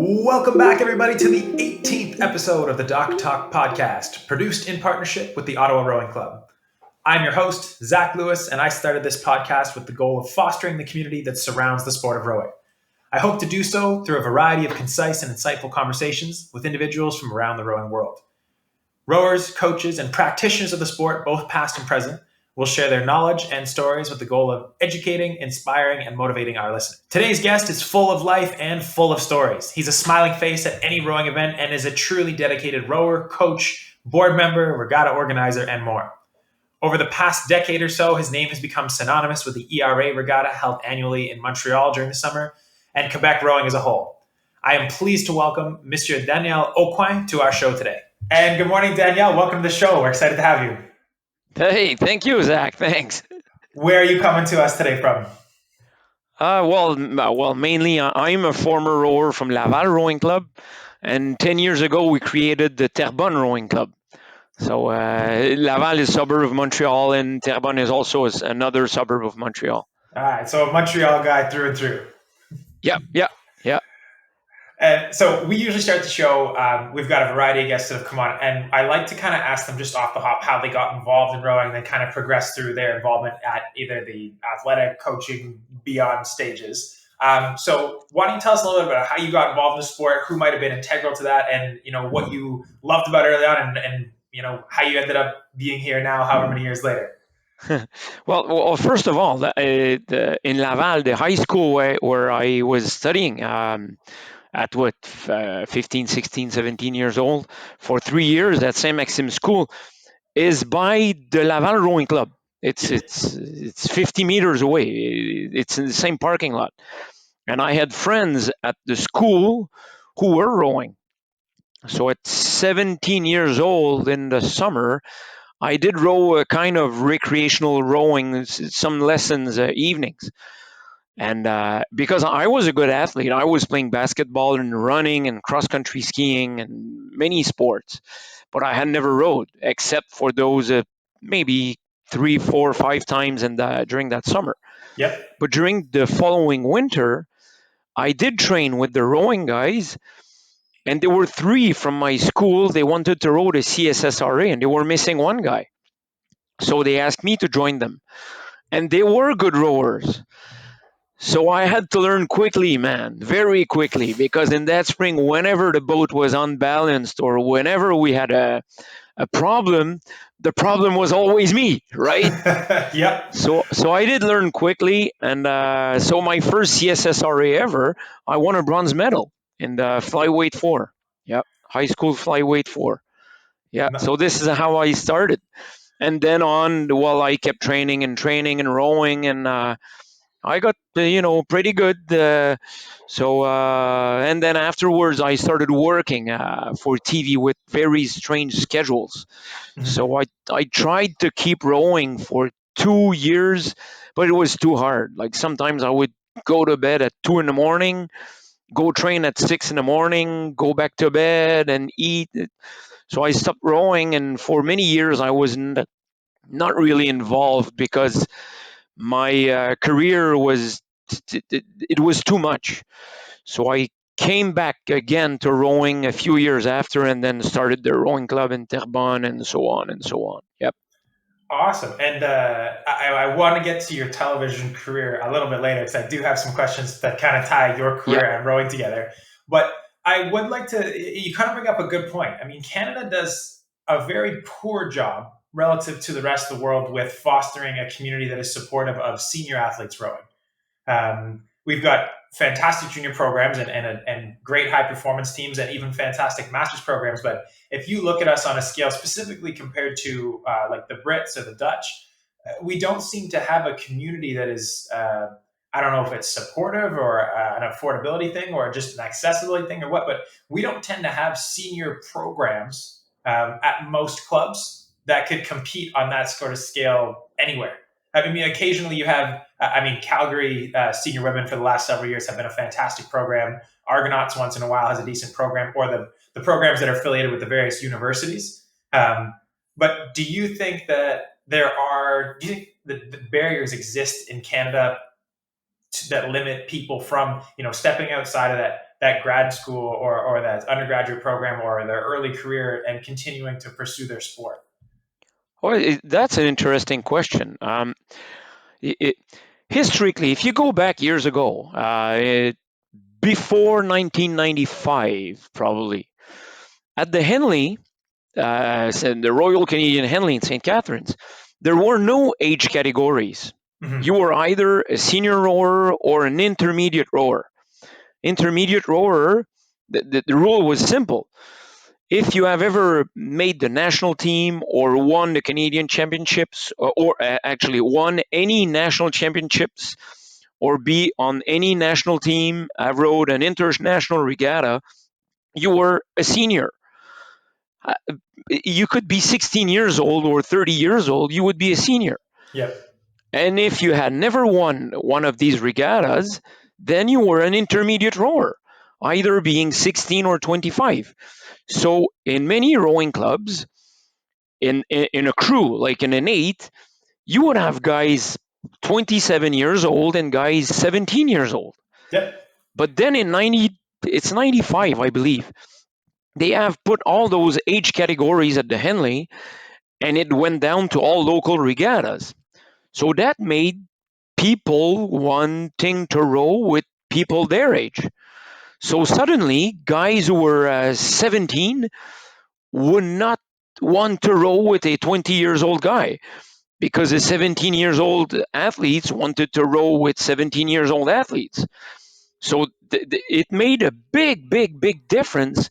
Welcome back, everybody, to the 18th episode of the Doc Talk podcast, produced in partnership with the Ottawa Rowing Club. I'm your host, Zach Lewis, and I started this podcast with the goal of fostering the community that surrounds the sport of rowing. I hope to do so through a variety of concise and insightful conversations with individuals from around the rowing world. Rowers, coaches, and practitioners of the sport, both past and present, will share their knowledge and stories with the goal of educating, inspiring, and motivating our listeners. Today's guest is full of life and full of stories. He's a smiling face at any rowing event and is a truly dedicated rower, coach, board member, regatta organizer, and more. Over the past decade or so, his name has become synonymous with the ERA regatta held annually in Montreal during the summer and Quebec rowing as a whole. I am pleased to welcome Mr. Daniel Aucoin to our show today. And good morning, Danielle. Welcome to the show. We're excited to have you. Hey, thank you, Zach. Thanks. Where are you coming to us today from? Mainly I'm a former rower from Laval Rowing Club, and 10 years ago we created the Terrebonne Rowing Club. So Laval is a suburb of Montreal, and Terrebonne is also another suburb of Montreal. All right, so a Montreal guy through and through. Yeah. And so we usually start the show. We've got a variety of guests that have come on, and I like to kind of ask them just off the hop how they got involved in rowing, and then kind of progress through their involvement at either the athletic, coaching, beyond stages. So why don't you tell us a little bit about how you got involved in the sport, who might have been integral to that, and what you loved about it early on, and how you ended up being here now, however many years later. Well, first of all, in Laval, the high school where I was studying. At 15, 16, 17 years old for 3 years at Saint Maxime School is by the Laval Rowing Club. It's 50 meters away. It's in the same parking lot. And I had friends at the school who were rowing. So at 17 years old in the summer, I did row a kind of recreational rowing, some lessons evenings. And because I was a good athlete, I was playing basketball and running and cross-country skiing and many sports, but I had never rowed except for those maybe 3, 4, 5 times during that summer. Yep. But during the following winter, I did train with the rowing guys, and there were 3 from my school. They wanted to row the CSSRA, and they were missing one guy. So they asked me to join them. And they were good rowers. So I had to learn quickly, man, very quickly, because in that spring, whenever the boat was unbalanced or whenever we had a problem, the problem was always me, right? Yep. So I did learn quickly, and so my first CSSRA ever, I won a bronze medal in the flyweight 4. Yep, high school flyweight 4. Yeah, so this is how I started. And then on, I kept training and rowing, and I got pretty good. And then afterwards, I started working for TV with very strange schedules. Mm-hmm. So I tried to keep rowing for 2 years, but it was too hard. Like sometimes I would go to bed at 2 a.m, go train at 6 a.m, go back to bed and eat. So I stopped rowing, and for many years I was not really involved because my career was too much. So I came back again to rowing a few years after, and then started the rowing club in Terrebonne, and so on and so on. Yep. Awesome. And I want to get to your television career a little bit later, because I do have some questions that kind of tie your career and rowing together. But I would like to, you kind of bring up a good point. I mean, Canada does a very poor job relative to the rest of the world with fostering a community that is supportive of senior athletes rowing. We've got fantastic junior programs and great high performance teams, and even fantastic masters programs. But if you look at us on a scale specifically compared to like the Brits or the Dutch, we don't seem to have a community that is, I don't know if it's supportive or an affordability thing or just an accessibility thing or what, but we don't tend to have senior programs at most clubs that could compete on that sort of scale anywhere. I mean, occasionally you have, Calgary senior women for the last several years have been a fantastic program. Argonauts once in a while has a decent program, or the programs that are affiliated with the various universities. But do you think that do you think the barriers exist in Canada that limit people from, stepping outside of that grad school or that undergraduate program or their early career and continuing to pursue their sport? Well, that's an interesting question. It, it, Historically, if you go back years ago, before 1995, probably at the Henley, the Royal Canadian Henley in St. Catharines, there were no age categories. You Mm-hmm. were either a senior rower or an intermediate rower. Intermediate rower, the rule was simple. If you have ever made the national team or won the Canadian championships, or actually won any national championships, or be on any national team, have rowed an international regatta, you were a senior. Uh, You could be 16 years old or 30 years old, you would be a senior. Yep. And if you had never won one of these regattas, then you were an intermediate rower, either being 16 or 25. So in many rowing clubs, in a crew, like in an eight, you would have guys 27 years old and guys 17 years old. Yep. But then in 90, it's 95, I believe, they have put all those age categories at the Henley, and it went down to all local regattas. So that made people wanting to row with people their age. So suddenly, guys who were 17 would not want to row with a 20 years old guy, because the 17 years old athletes wanted to row with 17 years old athletes. So it made a big difference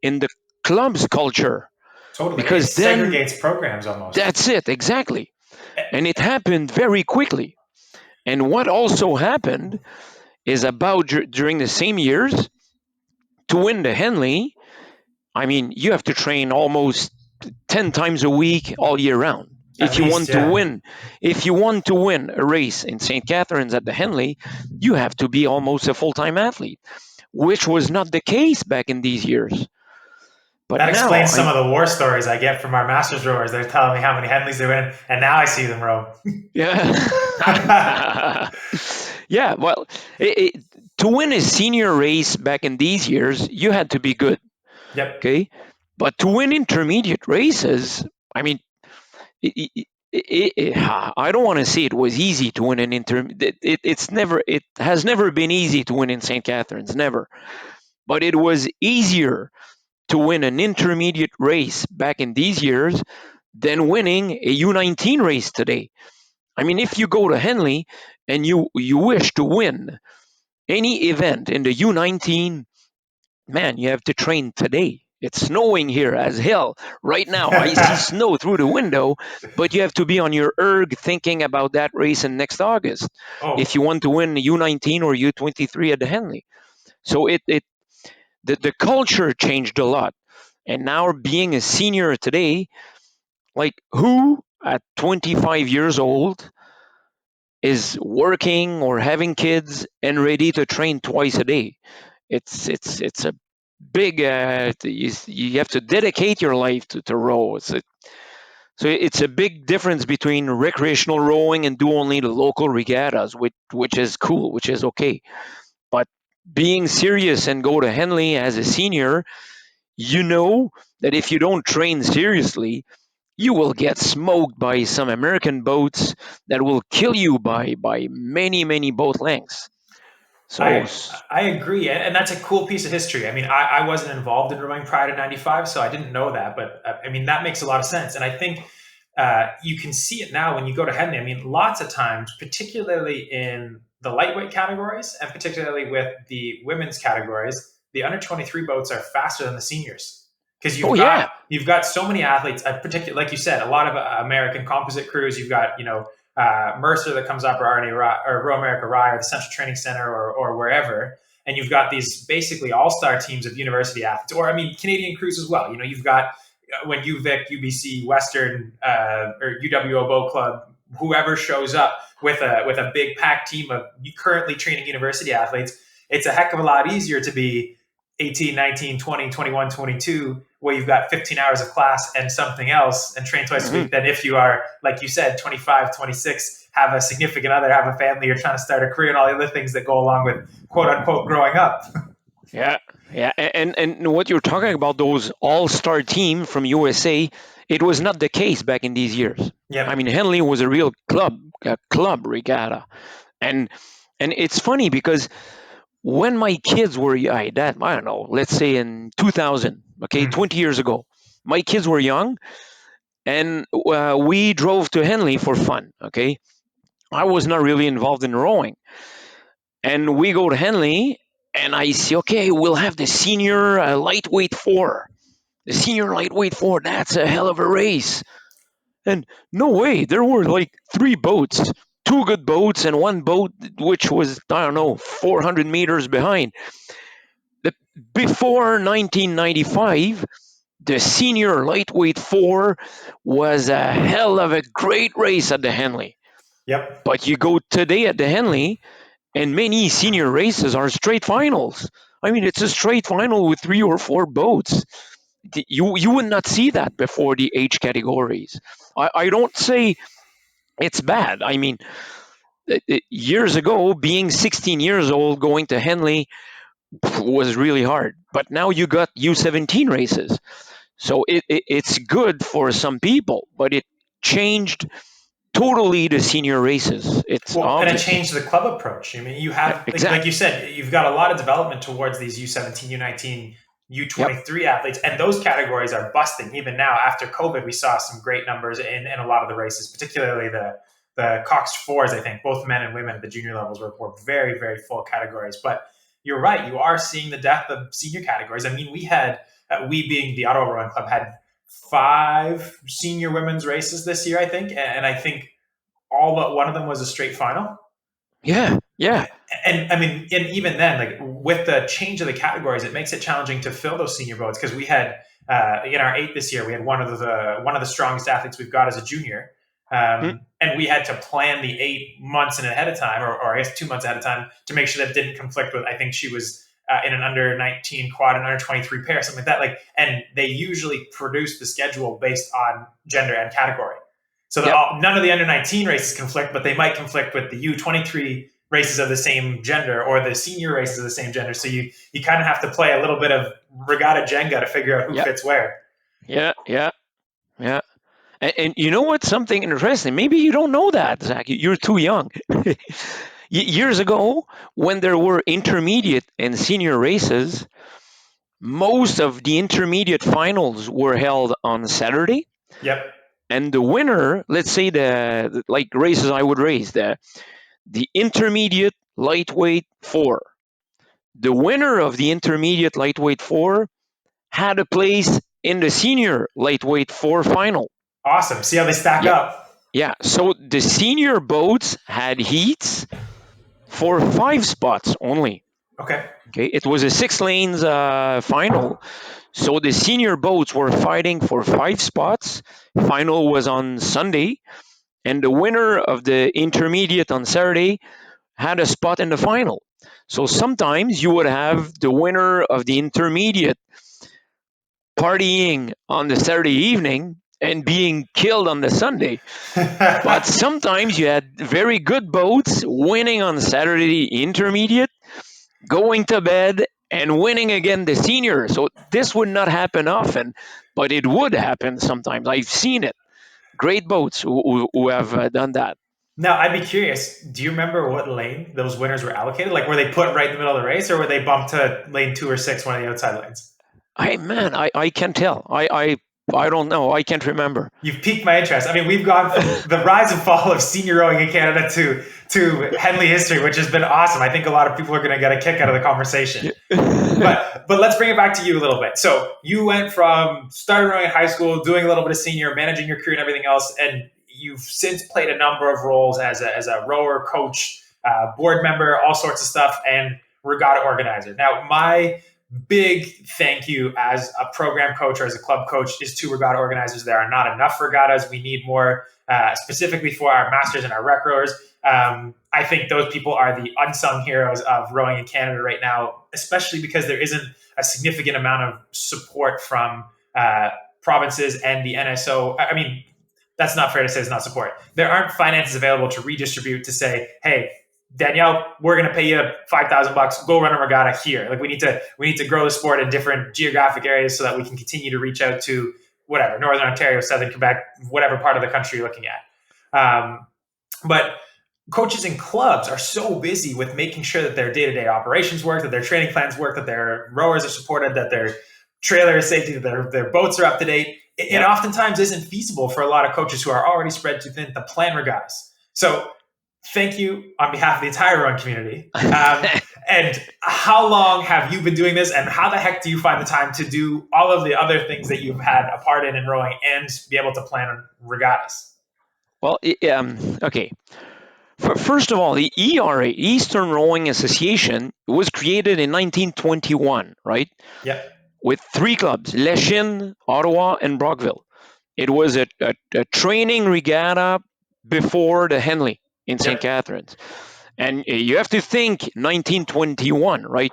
in the club's culture, Totally. It because then segregates programs almost. that's it, exactly. And it happened very quickly. And what also happened is about during the same years, to win the Henley, I mean, you have to train almost 10 times a week all year round. At If you least, want to yeah. win, if you want to win a race in St. Catharines at the Henley, you have to be almost a full-time athlete, which was not the case back in these years. But That now explains some of the war stories I get from our masters rowers. They're telling me how many Henleys they win, and now I see them row. yeah. Yeah, well, to win a senior race back in these years, you had to be good, Yep. okay? But to win intermediate races, I mean, I don't want to say it was easy to win an it has never been easy to win in St. Catharines, never. But it was easier to win an intermediate race back in these years than winning a U19 race today. I mean, if you go to Henley and you wish to win any event in the U19, man, you have to train today. It's snowing here as hell right now. I see snow through the window, but you have to be on your erg thinking about that race in next August if Oh, you want to win U19 or U23 at the Henley. So the culture changed a lot. And now being a senior today, like who at 25 years old is working or having kids and ready to train twice a day? It's a big you have to dedicate your life to row. So it's a big difference between recreational rowing and do only the local regattas, which is cool, which is okay. But being serious and go to Henley as a senior, you know that if you don't train seriously, you will get smoked by some American boats that will kill you by many boat lengths. So I I agree, and that's a cool piece of history. I mean, I wasn't involved in rowing prior to '95, so I didn't know that. But I mean, that makes a lot of sense, and I think you can see it now when you go to Henley. I mean, lots of times, particularly in the lightweight categories, and particularly with the women's categories, the under 23 boats are faster than the seniors because oh you've got yeah. you've got so many athletes. Particularly, like you said, a lot of American composite crews. You've got Mercer that comes up, or RNA or Row America Rye, or the Central Training Center, or wherever. And you've got these basically all-star teams of university athletes, or I mean Canadian crews as well. You've got when UVic, UBC, Western, or UWO Boat Club, whoever shows up with a big packed team of currently training university athletes, it's a heck of a lot easier to be 18, 19, 20, 21, 22, where you've got 15 hours of class and something else and train twice a Mhm. week than if you are, like you said, 25, 26, have a significant other, have a family, you're trying to start a career and all the other things that go along with quote unquote growing up. Yeah, yeah, and what you're talking about, those all-star team from USA, it was not the case back in these years. I Yep. mean, Henley was a real club, a club regatta, and it's funny because when my kids were that I don't know, let's say in 2000, okay, Mhm. 20 years ago, my kids were young, and we drove to Henley for fun. Okay, I was not really involved in rowing, and we go to Henley, and I see, okay, we'll have the senior lightweight four. The senior lightweight four, that's a hell of a race. And no way, there were like three boats, two good boats, and one boat which was, I don't know, 400 meters behind. The, Before 1995, the senior lightweight four was a hell of a great race at the Henley. Yep. But you go today at the Henley, and many senior races are straight finals. I mean, it's a straight final with three or four boats. You would not see that before the age categories. I don't say it's bad. I mean, years ago, being 16 years old, going to Henley was really hard. But now you got U17 races. So it's good for some people, but it changed totally the senior races. It's Well, and it obvious. changed the club approach. I mean, you have, like you Exactly. said, you've got a lot of development towards these U17, U19, Yep. U23 athletes, and those categories are busting. Even now, after COVID, we saw some great numbers in a lot of the races, particularly the Cox fours. I think both men and women at the junior levels were very very full categories. But you're right, you are seeing the death of senior categories. I mean, we being the Ottawa Rowing Club had 5 senior women's races this year, I think, and I think all but one of them was a straight final. Yeah. Yeah. And I mean, and even then, like with the change of the categories, it makes it challenging to fill those senior votes because we had in our 8 this year, we had one of the strongest athletes we've got as a junior, Mm, and we had to plan the 8 months in ahead of time, or I guess 2 months ahead of time, to make sure that didn't conflict with. I think she was in an under 19 quad and under 23 pair, something like that. Like, and they usually produce the schedule based on gender and category. So yep. none of the under 19 races conflict, but they might conflict with the U23 races of the same gender or the senior races of the same gender. So you kind of have to play a little bit of regatta Jenga to figure out who Yep. fits where. Yeah. Yeah. Yeah. And you know what? Something interesting. Maybe you don't know that, Zach. You're too young. Years ago, when there were intermediate and senior races, most of the intermediate finals were held on Saturday, Yep. and the winner, let's say like races I would race, the intermediate lightweight four. The winner of the intermediate lightweight four had a place in the senior lightweight four final. Awesome. See how they stack Yeah, up. yeah. So the senior boats had heats for 5 spots only. Okay. Okay, it was a 6 lanes final. So the senior boats were fighting for 5 spots. Final was on Sunday, and the winner of the intermediate on Saturday had a spot in the final. So sometimes you would have the winner of the intermediate partying on the Saturday evening and being killed on the Sunday. But sometimes you had very good boats winning on Saturday intermediate, going to bed, and winning again the senior. So this would not happen often, but it would happen sometimes. I've seen it. Great boats who have done that. Now, I'd be curious. Do you remember what lane those winners were allocated? Like, were they put right in the middle of the race, or were they bumped to lane 2 or 6, one of the outside lanes? I can't tell. I don't know. I can't remember. You've piqued my interest. I mean, we've gone from the rise and fall of senior rowing in Canada to Henley history, which has been awesome. I think a lot of people are going to get a kick out of the conversation. But let's bring it back to you a little bit. So you went from starting rowing in high school, doing a little bit of senior, managing your career and everything else, and you've since played a number of roles as a rower, coach, board member, all sorts of stuff, and regatta organizer. Now, my big thank you as a program coach or as a club coach is to regatta organizers. There are not enough regattas. We need more, specifically for our masters and our rec rowers. I think those people are the unsung heroes of rowing in Canada right now, especially because there isn't a significant amount of support from provinces and the NSO. I mean, that's not fair to say it's not support. There aren't finances available to redistribute to say, hey, Danielle, we're going to pay you $5,000. Go run a regatta here. Like we need to grow the sport in different geographic areas so that we can continue to reach out to whatever Northern Ontario, Southern Quebec, whatever part of the country you're looking at. But coaches and clubs are so busy with making sure that their day-to-day operations work, that their training plans work, that their rowers are supported, that their trailer is safety, that their boats are up to date. It oftentimes isn't feasible for a lot of coaches who are already spread too thin to plan regattas. So thank you on behalf of the entire rowing community. And how long have you been doing this, and how the heck do you find the time to do all of the other things that you've had a part in rowing and be able to plan regattas? Well, okay. First of all, the ERA, Eastern Rowing Association, was created in 1921, right? Yep. With three clubs, Lachine, Ottawa, and Brockville. It was a training regatta before the Henley in St. Yep. Catharines. And you have to think 1921, right?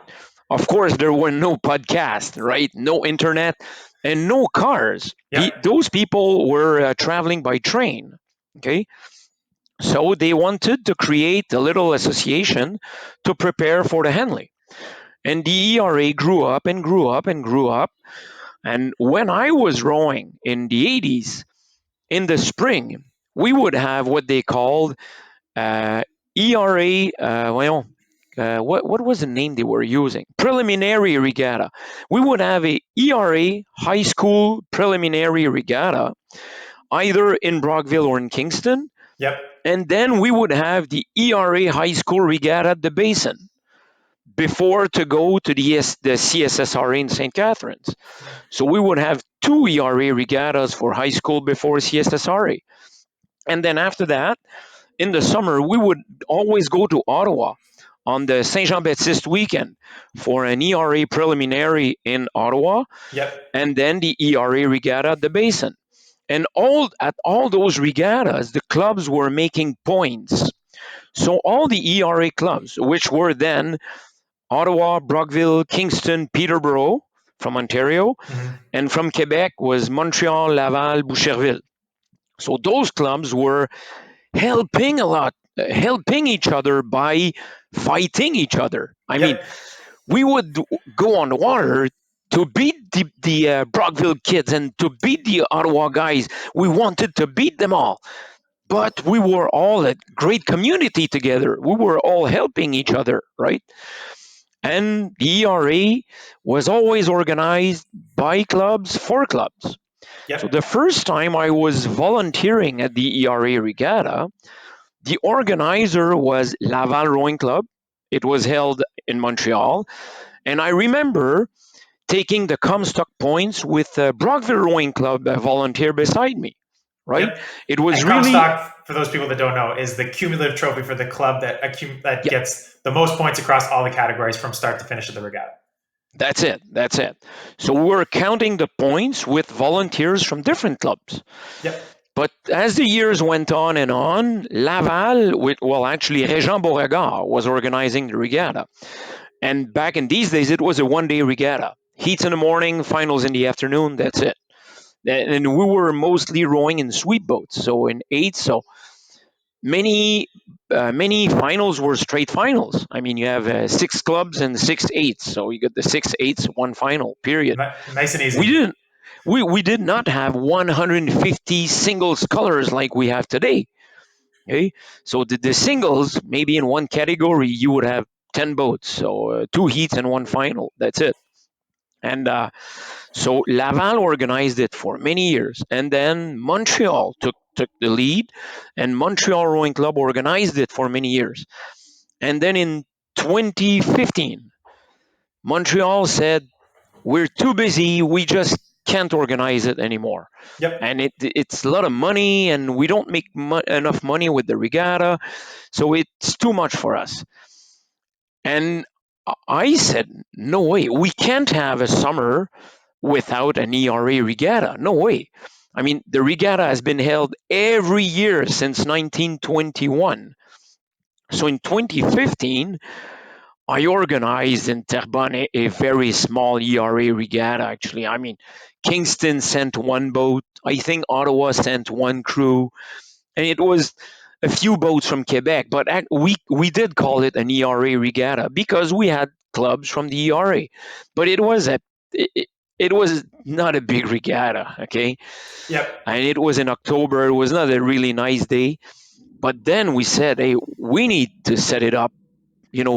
Of course, there were no podcasts, right? No internet and no cars. Yep. Those people were traveling by train, okay? So they wanted to create a little association to prepare for the Henley. And the ERA grew up and grew up and grew up. And when I was rowing in the 80s, in the spring, we would have what they called ERA, what was the name they were using? Preliminary regatta. We would have a ERA high school preliminary regatta, either in Brockville or in Kingston. Yep. And then we would have the ERA high school regatta at the Basin before to go to the CSSRA in St. Catharines. So we would have two ERA regattas for high school before CSSRA. And then after that, in the summer, we would always go to Ottawa on the Saint Jean Baptiste weekend for an ERA preliminary in Ottawa. Yep. And then the ERA regatta at the Basin. And at all those regattas, the clubs were making points. So all the ERA clubs, which were then Ottawa, Brockville, Kingston, Peterborough from Ontario, and from Quebec was Montreal, Laval, Boucherville. So those clubs were helping each other by fighting each other. I mean, we would go on the water to beat the Brockville kids and to beat the Ottawa guys. We wanted to beat them all. But we were all a great community together. We were all helping each other, right? And the ERA was always organized by clubs for clubs. Yep. So the first time I was volunteering at the ERA regatta, the organizer was Laval Rowing Club. It was held in Montreal. And I remember taking the Comstock points with Brockville Rowing Club, a volunteer beside me, right? Yep. It was and really... Comstock, for those people that don't know, is the cumulative trophy for the club that gets the most points across all the categories from start to finish of the regatta. That's it. So we're counting the points with volunteers from different clubs. Yep. But as the years went on and on, Laval, actually Régent Beauregard was organizing the regatta. And back in these days, it was a one-day regatta. Heats in the morning, finals in the afternoon, that's it. And we were mostly rowing in sweep boats, so in eights. So many finals were straight finals. I mean, you have 6 clubs and 6 eights. So you got the 6 eights, one final, period. Nice and easy. We did not have 150 singles colors like we have today. Okay, so the singles, maybe in one category you would have 10 boats, so 2 heats and 1 final. That's it. And so Laval organized it for many years, and then Montreal took the lead, and Montreal Rowing Club organized it for many years. And then in 2015, Montreal said, "We're too busy. We just can't organize it anymore." Yep. And it's a lot of money, and we don't make enough money with the regatta, so it's too much for us. And I said, no way, we can't have a summer without an ERA regatta. No way. I mean, the regatta has been held every year since 1921. So in 2015, I organized in Terrebonne a very small ERA regatta, actually. I mean, Kingston sent 1 boat. I think Ottawa sent 1 crew. And it was a few boats from Quebec, but we did call it an ERA regatta because we had clubs from the ERA, but it, it was not a big regatta, okay? Yep. And it was in October. It was not a really nice day, but then we said, hey, we need to set it up,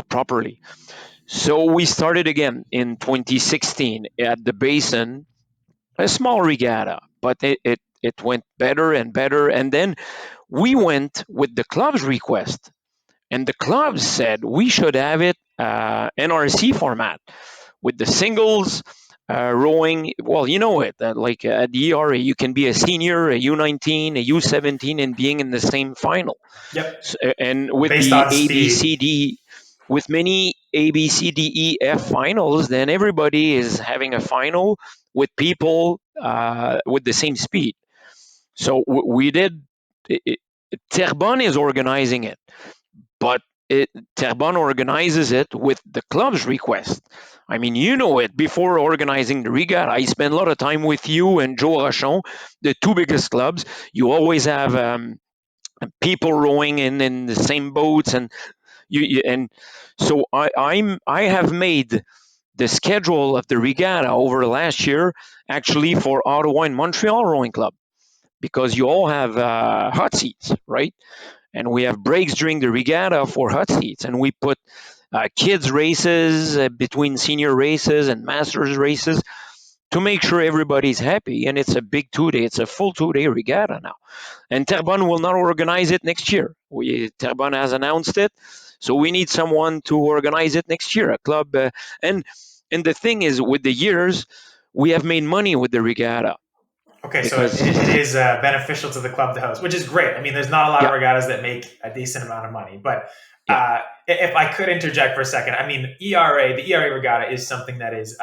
properly. So we started again in 2016 at the basin, a small regatta, but it went better and better. And then we went with the club's request, and the clubs said we should have it NRC format with the singles rowing. Well, you know it, like at the ERA, you can be a senior, a U19, a U17, and being in the same final. Yep. And with Based the on A, B, speed. C, D, with many A, B, C, D, E, F finals, then everybody is having a final with people with the same speed. So we did. It, Terrebonne is organizing it, but Terrebonne organizes it with the club's request. I mean, you know it. Before organizing the regatta, I spent a lot of time with you and Joe Rochon, the two biggest clubs. You always have people rowing in the same boats, and and so I have made the schedule of the regatta over the last year actually for Ottawa and Montreal Rowing Club, because you all have hot seats, right? And we have breaks during the regatta for hot seats, and we put kids races between senior races and masters races to make sure everybody's happy. And it's a big 2 day, it's a full 2 day regatta now. And Terrebonne will not organize it next year. Terrebonne has announced it, so we need someone to organize it next year. A club, and and the thing is, with the years, we have made money with the regatta Okay, so it because is beneficial to the club to host, which is great. I mean, there's not a lot of yeah, regattas that make a decent amount of money. But yeah, if I could interject for a second, I mean, the ERA regatta is something that is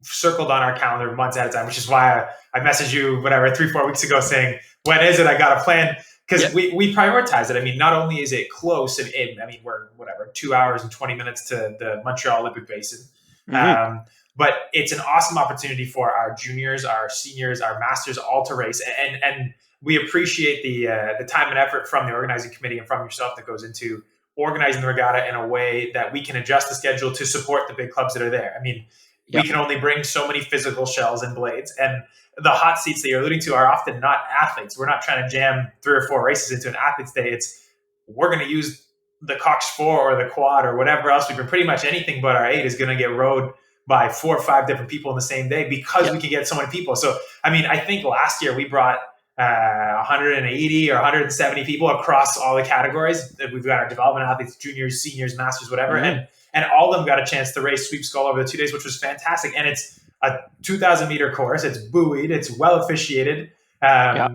circled on our calendar months ahead of time, which is why I messaged you, whatever, 3, 4 weeks ago saying, when is it? I got a plan. yeah, Because we prioritize it. I mean, not only is it close, I mean, we're, whatever, 2 hours and 20 minutes to the Montreal Olympic Basin. mm-hmm, Um, but it's an awesome opportunity for our juniors, our seniors, our masters all to race, and we appreciate the time and effort from the organizing committee and from yourself that goes into organizing the regatta in a way that we can adjust the schedule to support the big clubs that are there. I mean, we yeah, can only bring so many physical shells and blades, and the hot seats that you're alluding to are often not athletes. We're not trying to jam 3 or 4 races into an athlete's day. It's we're going to use the Cox 4 or the quad or whatever else. We bring pretty much anything but our 8 is going to get rowed by 4 or 5 different people in the same day because yeah, we can get so many people. So, I mean, I think last year we brought 180 or 170 people across all the categories. We've got our development athletes, juniors, seniors, masters, whatever, mm-hmm, and all of them got a chance to race sweep skull over the 2 days, which was fantastic. And it's a 2,000-meter course. It's buoyed. It's well officiated. yeah,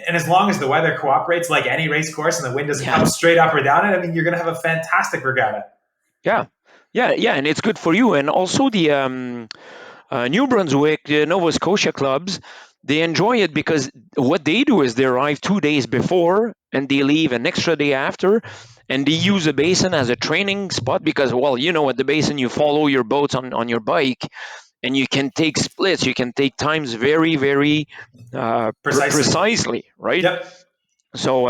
And as long as the weather cooperates, like any race course, and the wind doesn't yeah, come straight up or down it, I mean, you're going to have a fantastic regatta. yeah, yeah, and it's good for you. And also the New Brunswick, the Nova Scotia clubs, they enjoy it because what they do is they arrive 2 days before and they leave an extra day after, and they use the basin as a training spot because, well, at the basin you follow your boats on your bike, and you can take splits, you can take times very, very Precisely. precisely, right? Yep. So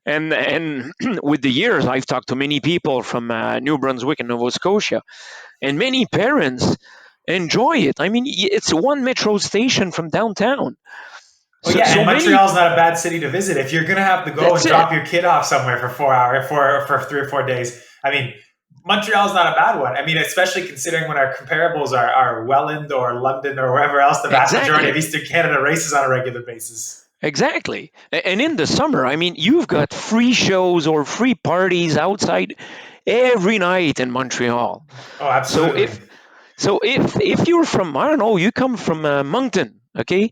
and with the years, I've talked to many people from New Brunswick and Nova Scotia, and many parents enjoy it. I mean, it's one metro station from downtown. Oh So, yeah, so and many. Montreal's not a bad city to visit if you're gonna have to go That's and it. drop your kid off somewhere for 4 hours, for 3 or 4 days. I mean, Montreal's not a bad one. I mean, especially considering when our comparables are Welland or London or wherever else the vast majority of Exactly. Eastern Canada races on a regular basis. Exactly. And in the summer, I mean, you've got free shows or free parties outside every night in Montreal. Oh, So absolutely. if you're from, I don't know, you come from Moncton, okay,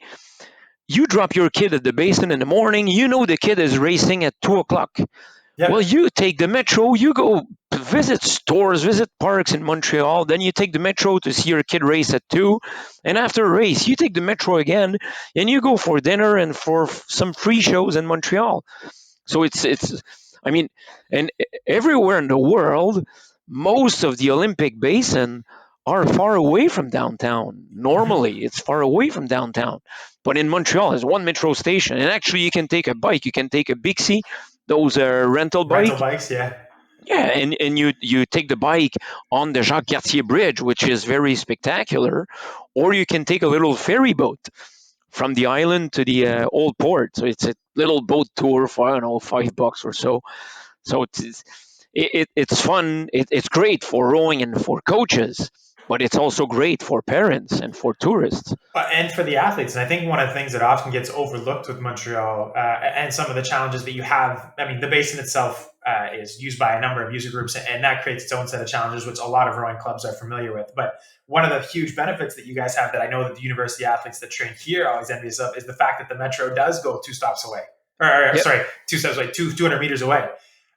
you drop your kid at the basin in the morning, the kid is racing at 2 o'clock. Well, Yep. you take the metro, you go visit stores, visit parks in Montreal, then you take the metro to see your kid race at 2. And after a race, you take the metro again and you go for dinner and for some free shows in Montreal. So I mean, and everywhere in the world, most of the Olympic basin are far away from downtown. Hmm. Normally, it's far away from downtown. But in Montreal, there's one metro station, and actually, you can take a bike, you can take a Bixi, those rental Rental bike. bikes, yeah. Yeah, and you take the bike on the Jacques Cartier Bridge, which is very spectacular, or you can take a little ferry boat from the island to the old port. So it's a little boat tour for, I don't know, $5 or so. So it's fun. It's great for rowing and for coaches, but it's also great for parents and for tourists. And for the athletes. And I think one of the things that often gets overlooked with Montreal and some of the challenges that you have, I mean, the basin itself is used by a number of user groups, and that creates its own set of challenges, which a lot of rowing clubs are familiar with. But one of the huge benefits that you guys have that I know that the university athletes that train here are always envious of is the fact that the metro does go two stops away. Or Yep. sorry, 2 steps away, 200 meters away.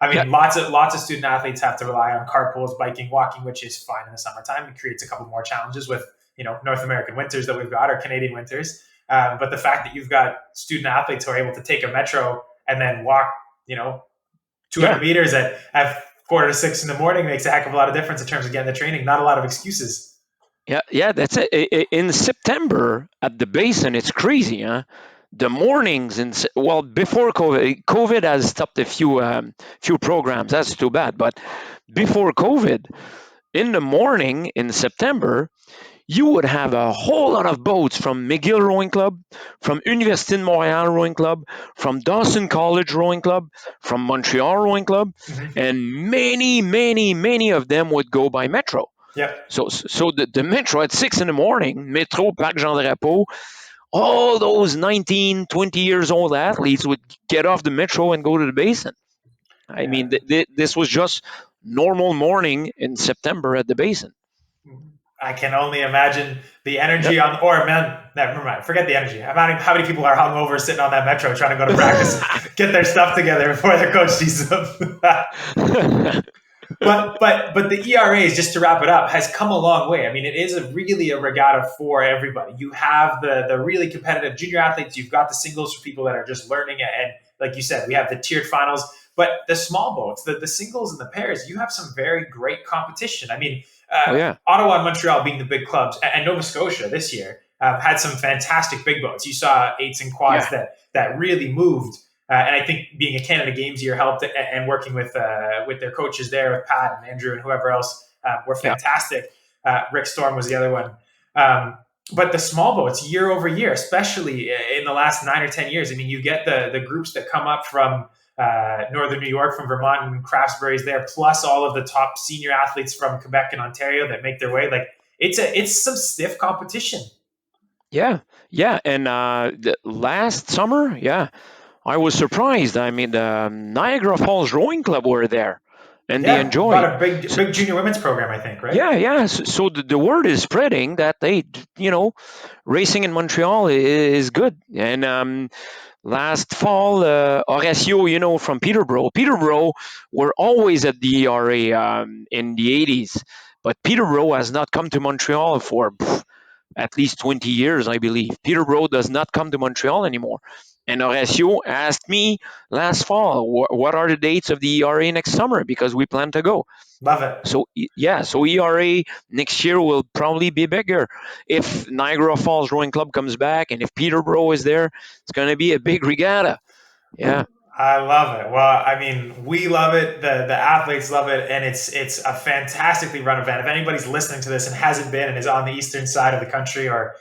I Yep. mean, lots of student athletes have to rely on carpools, biking, walking, which is fine in the summertime. It creates a couple more challenges with North American winters that we've got or Canadian winters. But the fact that you've got student athletes who are able to take a metro and then walk, 200 Yeah. meters at 4 to 6 in the morning makes a heck of a lot of difference in terms of getting the training. Not a lot of excuses. Yeah, that's it. In September at the basin, it's crazy, huh? The mornings well, before COVID has stopped a few programs. That's too bad. But before COVID, in the morning in September, you would have a whole lot of boats from McGill Rowing Club, from Université de Montréal Rowing Club, from Dawson College Rowing Club, from Montreal Rowing Club, Mm-hmm. and many of them would go by metro. Yep. So the metro at 6 in the morning, Metro, Parc Jean Drapeau, all those 19, 20 years old athletes would get off the metro and go to the basin. I Yeah. mean, this was just normal morning in September at the basin. I can only imagine the Yep. energy on, or man, never mind, forget the energy. How many people are hungover sitting on that metro trying to go to practice and get their stuff together before their coach sees them? But the ERAs, just to wrap it up, has come a long way. I mean, it is really a regatta for everybody. You have the really competitive junior athletes. You've got the singles for people that are just learning, and like you said, we have the tiered finals. But the small boats, the singles and the pairs, you have some very great competition. I mean, Oh yeah. Ottawa and Montreal being the big clubs, and Nova Scotia this year had some fantastic big boats. You saw eights and quads Yeah. that really moved. And I think being a Canada Games year helped, and working with their coaches there, with Pat and Andrew and whoever else, were Yeah. fantastic. Rick Storm was the other one. But the small boats, year over year, especially in the last 9 or 10 years, I mean, you get the groups that come up from Northern New York, from Vermont and Craftsbury's there, plus all of the top senior athletes from Quebec and Ontario that make their way. Like it's some stiff competition. Yeah. Yeah. And last summer, yeah, I was surprised. I mean, the Niagara Falls Rowing Club were there, and they Yeah, got enjoyed. a big junior women's program, I think, right? Yeah. So the word is spreading that racing in Montreal is good. And last fall, Horacio, from Peterborough were always at the ERA in the 80s, but Peterborough has not come to Montreal for at least 20 years, I believe. Peterborough does not come to Montreal anymore. And Horacio asked me last fall, what are the dates of the ERA next summer? Because we plan to go. Love it. So ERA next year will probably be bigger. If Niagara Falls Rowing Club comes back and if Peterborough is there, it's going to be a big regatta. Yeah. I love it. Well, I mean, we love it. The athletes love it, and it's a fantastically run event. If anybody's listening to this and hasn't been and is on the eastern side of the country or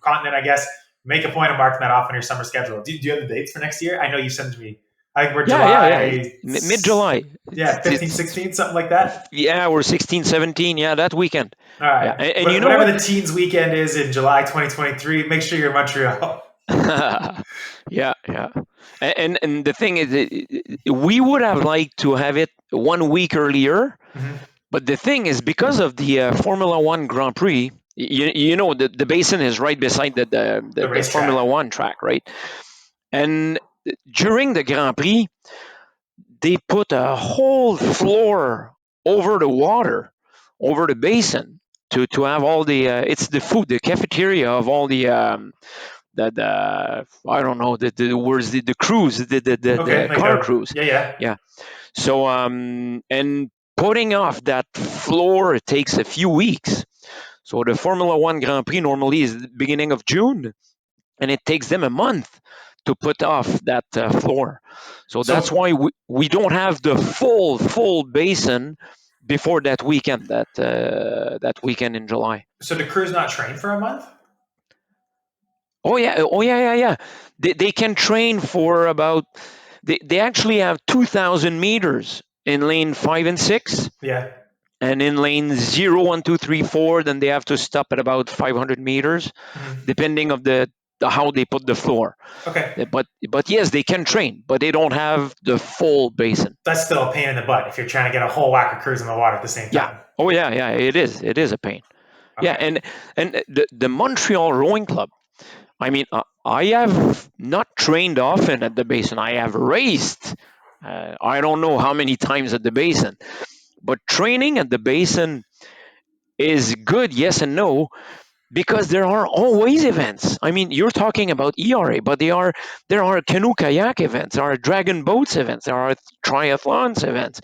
continent, I guess, make a point of marking that off on your summer schedule. Do you have the dates for next year? I know you sent it to me. I think we're Yeah. July. Mid July. Yeah, 15, 16, something like that. Yeah, we're 16, 17. Yeah, that weekend. All Yeah. right. And you know Whatever what? the teens weekend is in July 2023, make sure you're in Montreal. Yeah. And the thing is, we would have liked to have it 1 week earlier, Mm-hmm. but the thing is, because of the Formula One Grand Prix, the basin is right beside The the Formula racetrack. One track, right? And during the Grand Prix, they put a whole floor over the water, over the basin, to have all the it's the food, the cafeteria of all the I don't know the words, the cruise, Okay, the like car the cruise. yeah. Yeah. So and putting off that floor, it takes a few weeks. So the Formula One Grand Prix normally is the beginning of June, and it takes them a month to put off that floor. So that's So why we don't have the full basin before that weekend, that weekend in July. so the crew's not trained for a month? Oh yeah. They can train for about, they actually have 2,000 meters in lane 5 and 6, Yeah. and in lane 0, 1, 2, 3, 4, then they have to stop at about 500 meters, Mhm. depending of the how they put the floor. Okay. But yes, they can train, but they don't have the full basin. That's still a pain in the butt if you're trying to get a whole whack of crews in the water at the same Yeah. time. Oh yeah. It is a pain. Yeah, Okay. and the Montreal Rowing Club. I mean, I have not trained often at the basin. I have raced. I don't know how many times at the basin, but training at the basin is good. Yes and no, because there are always events. I mean, you're talking about ERA, but there are canoe kayak events, there are dragon boats events, there are triathlons events.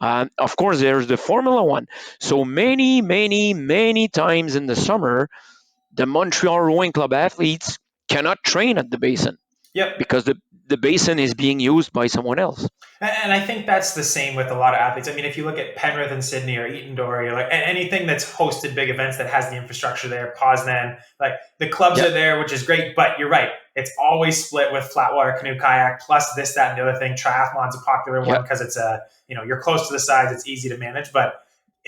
Of course, there's the Formula One. So many times in the summer, the Montreal Rowing Club athletes cannot train at the basin Yep. because the basin is being used by someone else. And I think that's the same with a lot of athletes. I mean, if you look at Penrith and Sydney or Eton Dory, or like anything that's hosted big events that has the infrastructure there, Poznan, like the clubs Yep, are there, which is great. But you're right, it's always split with flatwater canoe kayak plus this, that, and the other thing. Triathlon's a popular one yep, because it's you're close to the sides, it's easy to manage. But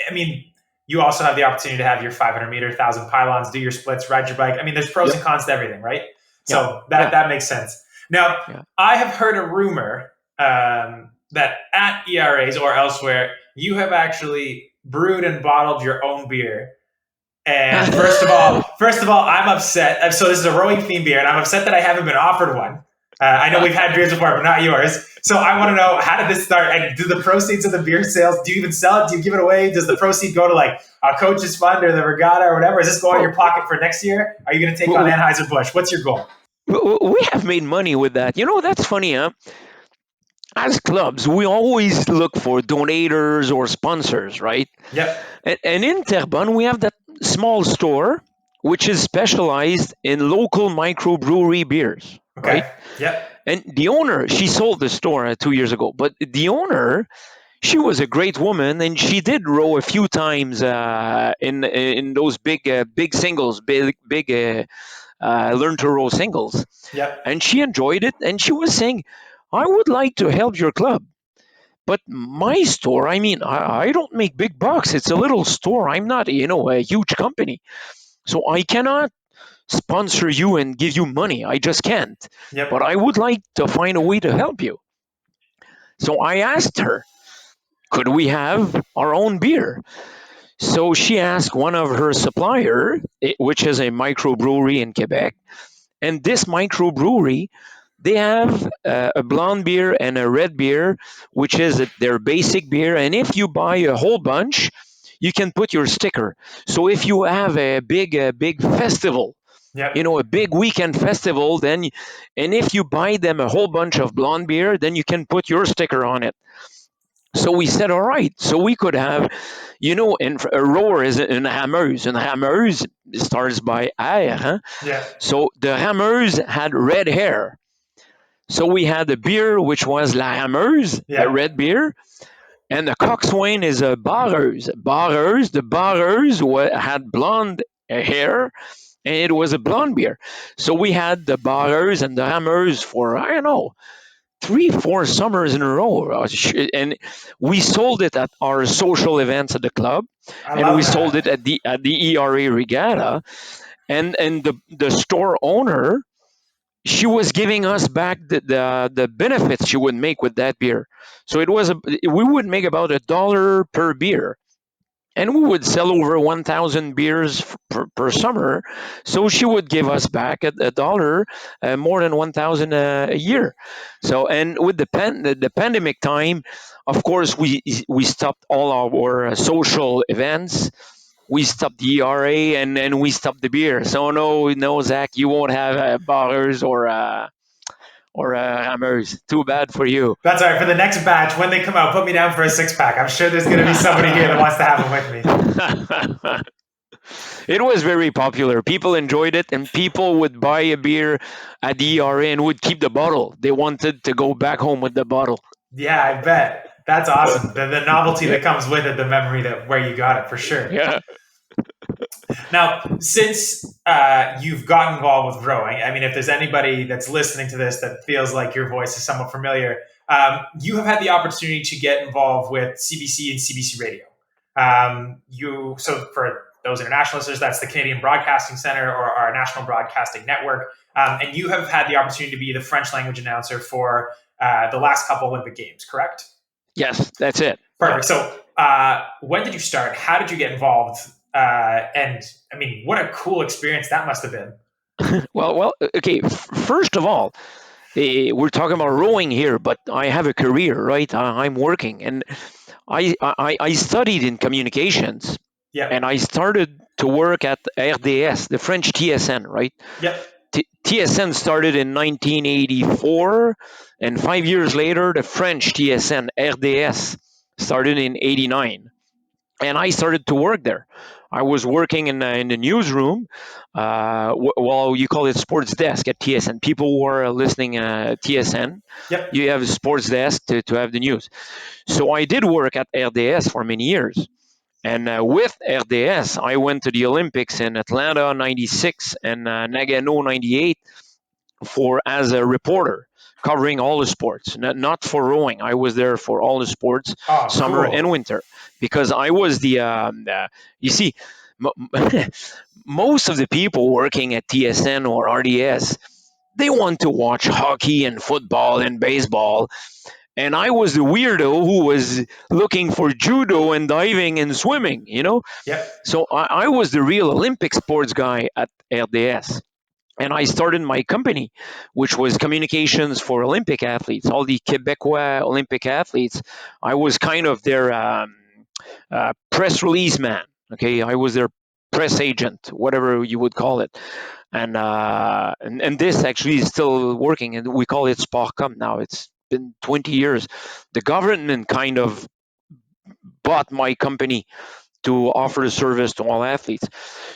I mean, you also have the opportunity to have your 500-meter, 1,000 pylons, do your splits, ride your bike. I mean, there's pros yep, and cons to everything, right? yep, So that yeah, that makes sense. Now, yeah. I have heard a rumor that at ERAs or elsewhere, you have actually brewed and bottled your own beer. And first of all, I'm upset. So this is a rowing themed beer, and I'm upset that I haven't been offered one. I know we've had beers before, but not yours. So I want to know, how did this start? And do the proceeds of the beer sales? Do you even sell it? Do you give it away? Does the proceed go to like a coach's fund or the regatta or whatever? Is this going in well, your pocket for next year? Are you going to take on w- Anheuser Busch? What's your goal? we have made money with that. That's funny, huh? As clubs, we always look for donators or sponsors, right? Yep. And in Terrebonne, we have that small store which is specialized in local microbrewery beers, right? Okay. Yep. And the owner, she sold the store 2 years ago, but the owner, she was a great woman, and she did row a few times in those big singles, big learn to row singles, Yep. and she enjoyed it. And she was saying, "I would like to help your club, but my store, I mean, I don't make big bucks. It's a little store. I'm not, a huge company, so I cannot sponsor you and give you money. I just can't. But Yep. I would like to find a way to help you." So I asked her, could we have our own beer? So she asked one of her supplier, which is a microbrewery in Quebec, and this microbrewery, they have a blonde beer and a red beer, which is their basic beer. And if you buy a whole bunch, you can put your sticker. So if you have a big festival, Yep. a big weekend festival, and if you buy them a whole bunch of blonde beer, then you can put your sticker on it. So we said, all right, so we could have, and a rower is an hammeuse, and hammeuse starts by R, huh? Yep. So the hammeuse had red hair. So we had a beer which was La Hammeuse, a Yep. red beer, and the coxswain is a Barreuse. The Barreuse had blonde hair, and it was a blonde beer. So we had the Barreuse and the Hammeuse for, I don't know, 3, 4 summers in a row. And we sold it at our social events at the club, I and we love sold it that. at the ERA regatta. And the store owner, she was giving us back the benefits she would make with that beer. So we would make about $1 per beer, and we would sell over 1,000 beers per summer. So she would give us back a dollar, more than 1,000 a year. So, and with the pandemic time, of course, we stopped all our social events. We stopped the ERA, and we stopped the beer. So no, Zach, you won't have bars or hammers. Too bad for you. That's all right. For the next batch, when they come out, put me down for a 6 pack. I'm sure there's going to be somebody here that wants to have them with me. It was very popular. People enjoyed it, and people would buy a beer at the ERA and would keep the bottle. They wanted to go back home with the bottle. Yeah, I bet. That's awesome. The novelty Yeah, that comes with it, the memory that where you got it for sure. yeah. Now, since you've gotten involved with rowing, I mean, if there's anybody that's listening to this that feels like your voice is somewhat familiar, you have had the opportunity to get involved with CBC and CBC Radio. So for those international listeners, that's the Canadian Broadcasting Center or our national broadcasting network. And you have had the opportunity to be the French language announcer for the last couple Olympic Games, correct? Yes, that's it. Yeah. Perfect. So, when did you start? How did you get involved? And I mean, what a cool experience that must have been. Well, okay. First of all, we're talking about rowing here, but I have a career, right? I'm working, and I studied in communications, and Yep. I started to work at RDS, the French TSN, right? Yep. TSN started in 1984, and 5 years later, the French TSN RDS started in '89, and I started to work there. I was working in the newsroom, well, you call it sports desk at TSN. People who are listening TSN, Yep. you have a sports desk to have the news. So I did work at RDS for many years. And with RDS, I went to the Olympics in Atlanta '96 and Nagano '98 for as a reporter covering all the sports, not for rowing. I was there for all the sports, Oh, summer and cool. winter, because I was you see, most of the people working at TSN or RDS, they want to watch hockey and football and baseball. And I was the weirdo who was looking for judo and diving and swimming. Yep. So I was the real Olympic sports guy at RDS, and I started my company, which was communications for Olympic athletes, all the Quebecois Olympic athletes. I was kind of their press release man. Okay, I was their press agent, whatever you would call it, and this actually is still working, and we call it Sportcom now. It's been 20 years. The government kind of bought my company to offer the service to all athletes.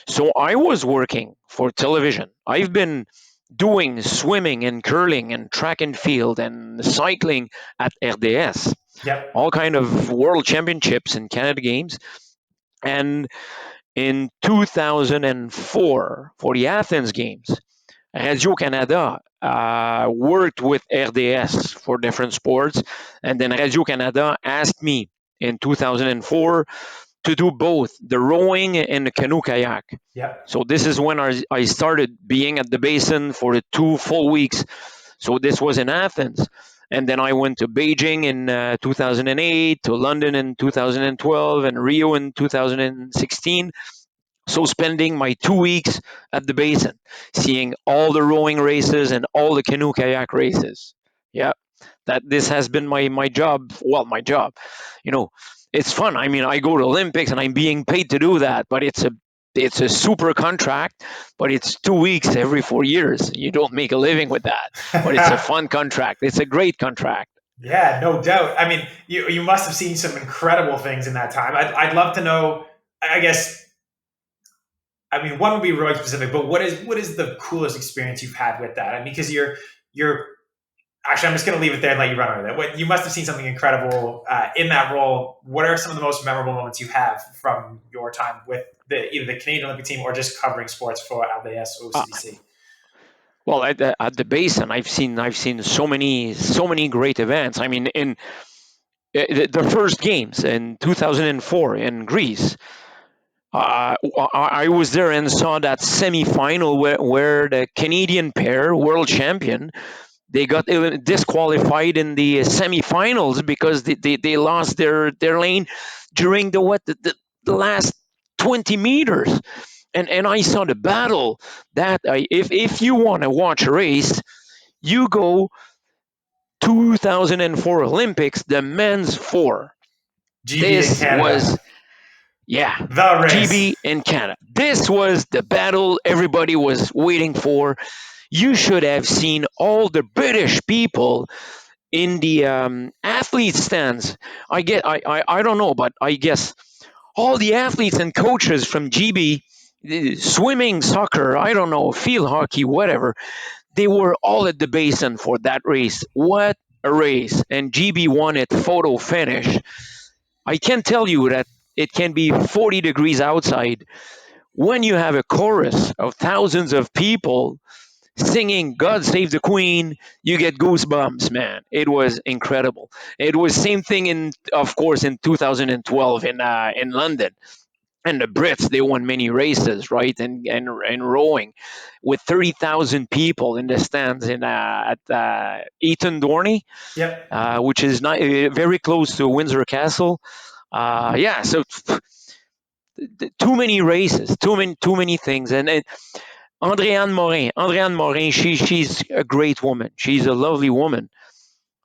So I was working for television. I've been doing swimming and curling and track and field and cycling at RDS, Yep. all kind of world championships and Canada Games. And in 2004, for the Athens Games, Radio Canada worked with RDS for different sports, and then Radio Canada asked me in 2004 to do both the rowing and the canoe kayak. Yep. So this is when I started being at the basin for the 2 full weeks. So this was in Athens. And then I went to Beijing in 2008, to London in 2012, and Rio in 2016. So spending my 2 weeks at the basin, seeing all the rowing races and all the canoe kayak races. Yeah, that this has been my job. Well, my job, you know, it's fun. I mean, I go to Olympics and I'm being paid to do that, but it's a super contract, but it's 2 weeks every 4 years. You don't make a living with that, but it's a fun contract. It's a great contract. Yeah, no doubt. I mean, you must have seen some incredible things in that time. I'd love to know. I guess. I mean, one would be really specific, but what is the coolest experience you've had with that? I mean, because you're actually, I'm just going to leave it there and let you run with it. What you must have seen something incredible in that role. What are some of the most memorable moments you have from your time with either the Canadian Olympic team or just covering sports for LDS or Uh, CBC? well, at the basin, I've seen so many great events. I mean, in the first games in 2004 in Greece, I was there and saw that semifinal where the Canadian pair, world champion, they got disqualified in the semifinals because they lost their lane during the last 20 meters. And I saw the battle that if you want to watch a race, you go 2004 Olympics, the men's four. GB in This was, Canada, yeah, the race. GB in Canada. This was the battle everybody was waiting for. You should have seen all the British people in the athlete stands. I don't know, but I guess all the athletes and coaches from GB, swimming, soccer, I don't know, field hockey, whatever, they were all at the basin for that race. What a race. And GB won it photo finish. I can tell you that it can be 40 degrees outside. When you have a chorus of thousands of people singing God Save the Queen, you get goosebumps, man. It was incredible. It was same thing in, of course, in 2012 in London. And the Brits, they won many races, right? And rowing with 30,000 people in the stands at Eton Dorney, Yep. which is not, very close to Windsor Castle. Yeah, so too many races, too many things. And Andréane Morin, she's a great woman. She's a lovely woman.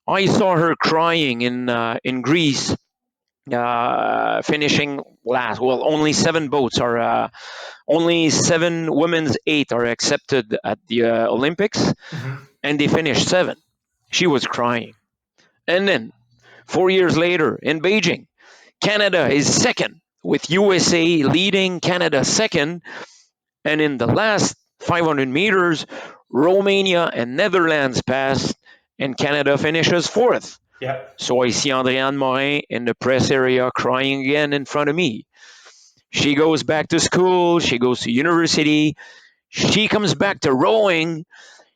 I saw her crying in Greece, finishing last. Well, only seven women's eight are accepted at the Olympics, Hmm. and they finished seven. She was crying. And then 4 years later in Beijing, Canada is second, with USA leading, Canada second. And in the last 500 meters, Romania and Netherlands pass, and Canada finishes fourth. Yep. So I see Andréane Morin in the press area crying again in front of me. She goes back to school, she goes to university, she comes back to rowing.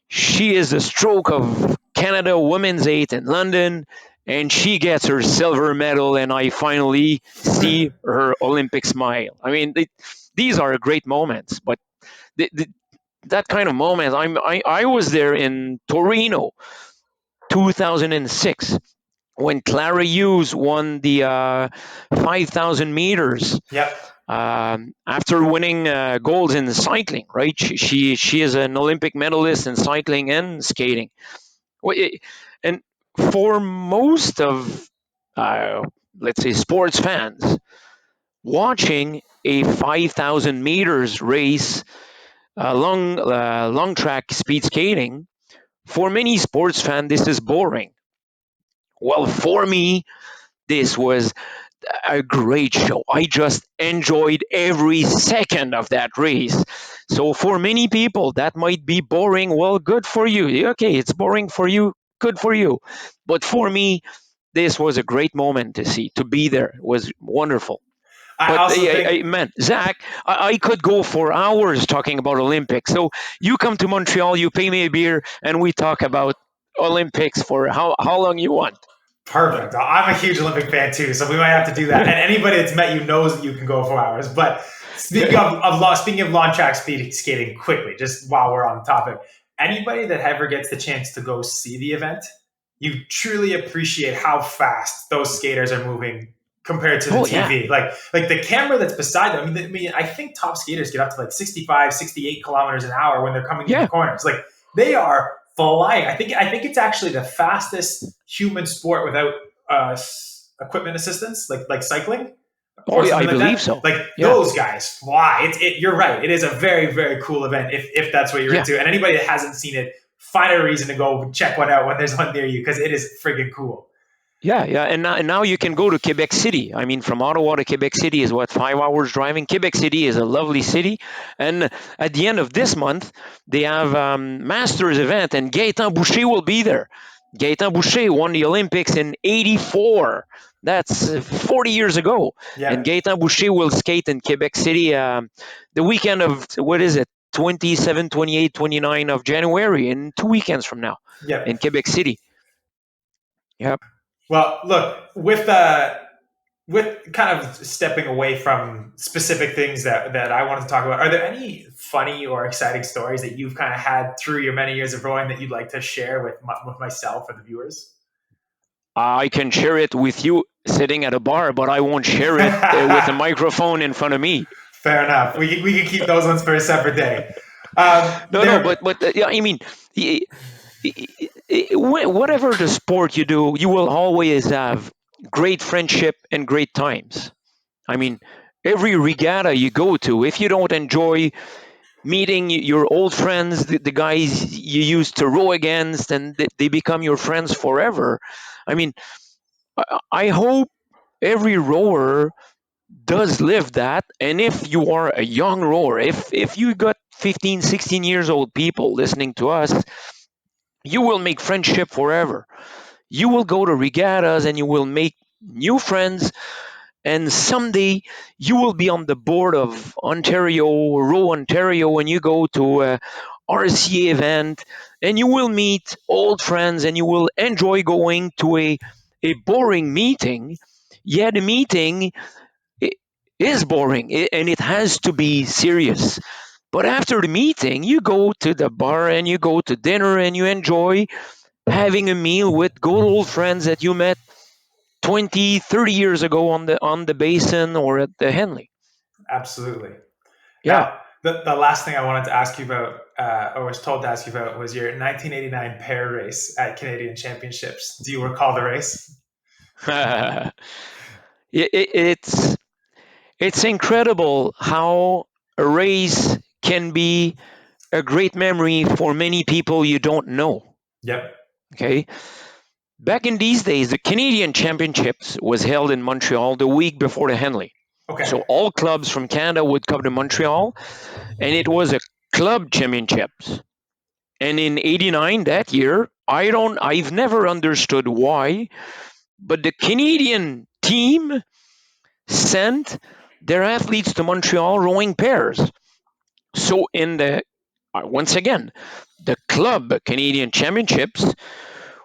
She is the stroke of Canada Women's Eight in London, and she gets her silver medal. And I finally see her Olympic smile. I mean, these are great moments, but the, the, that kind of moment. I was there in Torino, 2006, when Clara Hughes won the 5,000 meters. Yep. After winning golds in cycling, right? She is an Olympic medalist in cycling and skating. And for most of, uh, let's say, sports fans, watching a 5,000 meters race, long track speed skating, for many sports fans, this is boring. Well, for me, this was a great show. I just enjoyed every second of that race. So for many people, that might be boring. Well, good for you. Okay, it's boring for you. Good for you. But for me, this was a great moment to see. To be there was wonderful. I But also think man, Zach, I could go for hours talking about Olympics. So you come to Montreal, you pay me a beer, and we talk about Olympics for how long you want. perfect. I'm a huge Olympic fan too, so we might have to do that. And anybody that's met you knows that you can go 4 hours. But speaking of lawn track speed skating, quickly, just while we're on the topic, anybody that ever gets the chance to go see the event, you truly appreciate how fast those skaters are moving compared to the Oh yeah, TV. Like the camera that's beside them. I think top skaters get up to like 65, 68 kilometers an hour when they're coming into yeah. corners. Like they are flying. I think it's actually the fastest human sport without equipment assistance, like cycling Oh or yeah, I something like believe that. so. Like Yeah, those guys fly. You're right. It is a very very cool event if that's what you're yeah. into. And anybody that hasn't seen it, find a reason to go check one out when there's one near you because it is freaking cool. Yeah, yeah, and now you can go to Quebec City. I mean, from Ottawa to Quebec City is what, 5 hours driving. Quebec City is a lovely city, and at the end of this month, they have Masters event, and Gaëtan Boucher will be there. Gaëtan Boucher won the Olympics in '84. That's 40 years ago, and Yep. Gaëtan Boucher will skate in Quebec City the weekend of, what is it, 27, 28, 29 of January, in 2 weekends from now, in Yep. Quebec City. Yep. Well, look, with kind of stepping away from specific things that I wanted to talk about, are there any funny or exciting stories that you've kind of had through your many years of rowing that you'd like to share with myself or the viewers? I can share it with you sitting at a bar, but I won't share it with a microphone in front of me. Fair enough. We can keep those ones for a separate day. No, no, There. but yeah, I mean, whatever the sport you do, you will always have great friendship and great times. I mean, every regatta you go to, if you don't enjoy meeting your old friends, the guys you used to row against, and they become your friends forever. I mean, I hope every rower does live that. And if you are a young rower, if you got 15, 16 years old people listening to us, you will make friendship forever. You will go to regattas and you will make new friends, and someday you will be on the board of Ontario, Row Ontario, when you go to a RCA event, and you will meet old friends and you will enjoy going to a boring meeting. Yeah, the meeting is boring and it has to be serious. But after the meeting, you go to the bar and you go to dinner and you enjoy having a meal with good old friends that you met 20, 30 years ago on the basin or at the Henley. Absolutely. Yeah. Now, the last thing I wanted to ask you about, or was told to ask you about, was your 1989 pair race at Canadian Championships. Do you recall the race? It's incredible how a race can be a great memory for many people you don't know. Yep. Okay. Back in these days, the Canadian Championships was held in Montreal the week before the Henley. Okay. So all clubs from Canada would come to Montreal, and it was a club championships. And in '89, that year, I've never understood why, but the Canadian team sent their athletes to Montreal rowing pairs. So in the once again, the club Canadian Championships,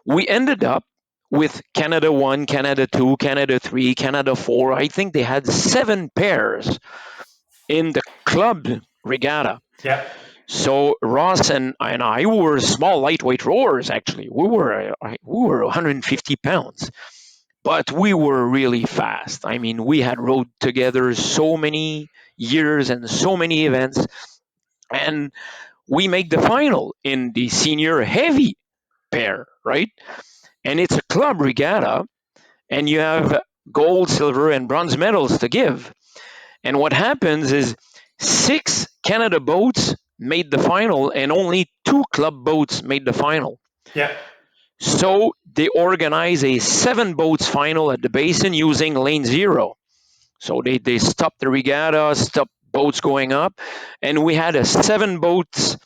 we ended up with Canada 1, Canada 2, Canada 3, Canada 4. I think they had 7 pairs in the club regatta. Yep. So Ross and I were small lightweight rowers. Actually, we were 150 pounds, but we were really fast. I mean, we had rowed together so many years and so many events, and we make the final in the senior heavy pair, right? And it's a club regatta, and you have gold, silver, and bronze medals to give. And what happens is 6 Canada boats made the final, and only 2 club boats made the final. Yep. So they organize a 7 boats final at the basin using lane zero. So they stopped the regatta, stopped boats going up, and we had a 7 boats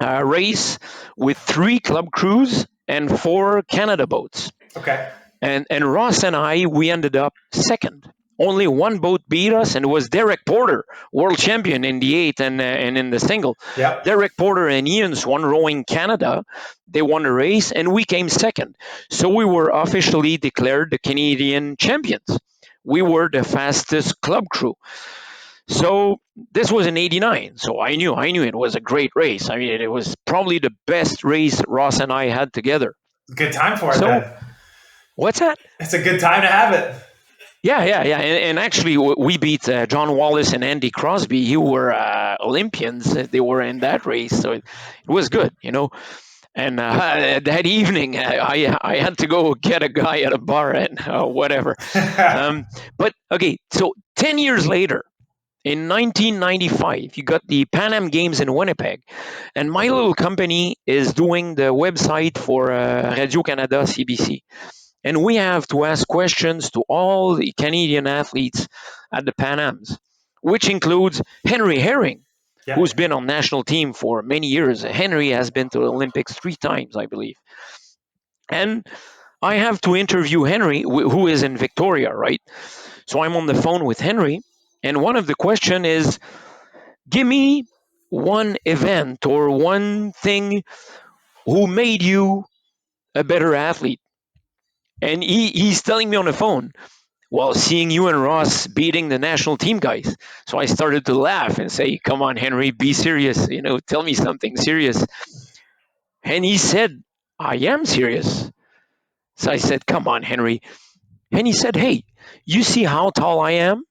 race with 3 club crews and 4 Canada boats. Okay. And Ross and I, we ended up second. Only 1 boat beat us, and it was Derek Porter, world champion in the 8 and in the single. Yep. Derek Porter and Ian Swan rowing Canada, they won the race, and we came second. So we were officially declared the Canadian champions. We were the fastest club crew. So this was in '89. So I knew it was a great race. I mean, it was probably the best race Ross and I had together. Good time for it So then. what's that? It's a good time to have it. Yeah. And actually, we beat John Wallace and Andy Crosby, who were Olympians. They were in that race, so it was good. And that evening, I had to go get a guy at a bar and whatever. But okay, so 10 years later, in 1995, you got the Pan Am Games in Winnipeg, and my little company is doing the website for Radio Canada CBC. And we have to ask questions to all the Canadian athletes at the Pan Ams, which includes Henry Herring, who's Yep. been on national team for many years. Henry has been to the Olympics 3 times, I believe. And I have to interview Henry, who is in Victoria, right? So I'm on the phone with Henry, and one of the question is, give me one event or one thing who made you a better athlete. And he's telling me on the phone, well, seeing you and Ross beating the national team guys. So I started to laugh and say, come on, Henry, be serious. Tell me something serious. And he said, I am serious. So I said, come on, Henry. And he said, hey, you see how tall I am?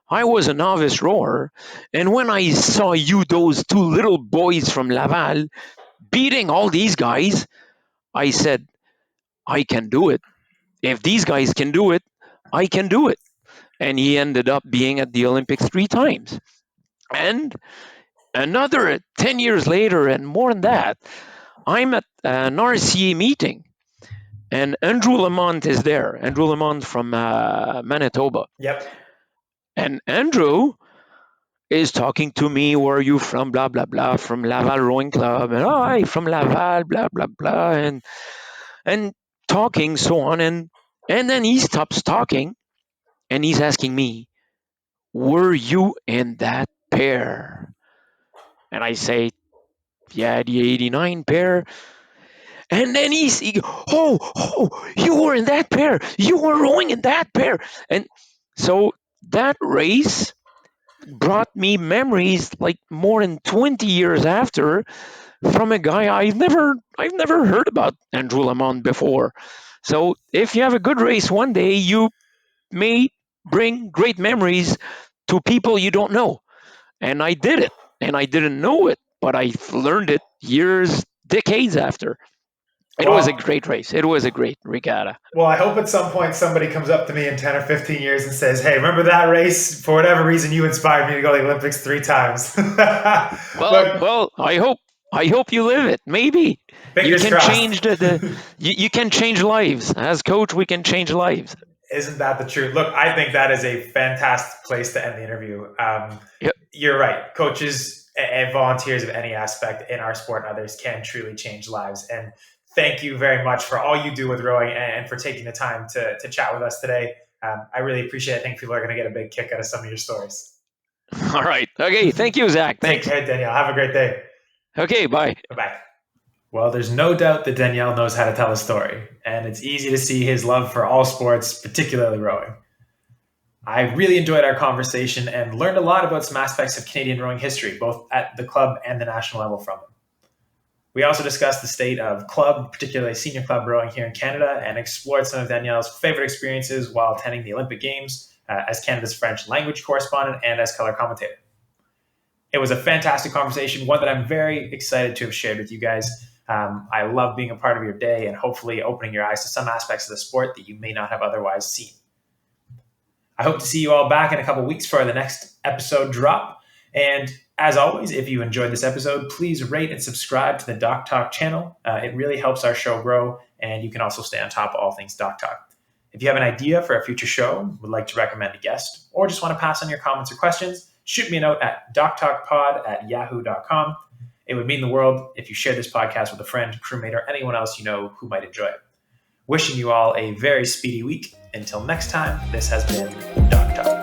I was a novice rower. And when I saw you, those 2 little boys from Laval, beating all these guys, I said, I can do it. If these guys can do it, I can do it. And he ended up being at the Olympics 3 times. And another 10 years later, and more than that, I'm at an RCA meeting, and Andrew Lamont is there. Andrew Lamont from Manitoba. Yep. And Andrew is talking to me, where are you from? Blah, blah, blah, from Laval Rowing Club. And oh, I from Laval, blah, blah, blah. And talking, so on. And then he stops talking and he's asking me, were you in that pair? And I say, yeah, the 89 pair. And then you were in that pair. You were rowing in that pair. And so that race brought me memories like more than 20 years after, from a guy I've never heard about, Andrew Lamont, before. So if you have a good race one day, you may bring great memories to people you don't know. And I did it, and I didn't know it, but I learned it years, decades after. It was a Well, great race. It was a great regatta. well, I hope at some point somebody comes up to me in 10 or 15 years and says, "Hey, remember that race? For whatever reason, you inspired me to go to the Olympics 3 times." Well, Look, well, I hope you live it. Maybe you fingers can crossed. change you can change lives. As coach, we can change lives. Isn't that the truth? Look, I think that is a fantastic place to end the interview. Yep. You're right. Coaches and volunteers of any aspect in our sport and others can truly change lives. And thank you very much for all you do with rowing and for taking the time to chat with us today. I really appreciate it. I think people are going to get a big kick out of some of your stories. All right. Okay. Thank you, Zach. Take Thanks. care, Danielle. Have a great day. Okay. Bye. Bye bye. Well, there's no doubt that Danielle knows how to tell a story, and it's easy to see his love for all sports, particularly rowing. I really enjoyed our conversation and learned a lot about some aspects of Canadian rowing history, both at the club and the national level from him. We also discussed the state of club, particularly senior club rowing here in Canada, and explored some of Danielle's favorite experiences while attending the Olympic Games as Canada's French language correspondent and as color commentator. It was a fantastic conversation, one that I'm very excited to have shared with you guys. I love being a part of your day and hopefully opening your eyes to some aspects of the sport that you may not have otherwise seen. I hope to see you all back in a couple weeks for the next episode drop. And as always, if you enjoyed this episode, please rate and subscribe to the Doc Talk channel. It really helps our show grow, and you can also stay on top of all things Doc Talk. If you have an idea for a future show, would like to recommend a guest, or just want to pass on your comments or questions, shoot me a note at doctalkpod@yahoo.com. It would mean the world if you share this podcast with a friend, crewmate, or anyone else you know who might enjoy it. Wishing you all a very speedy week. Until next time, this has been Doc Talk.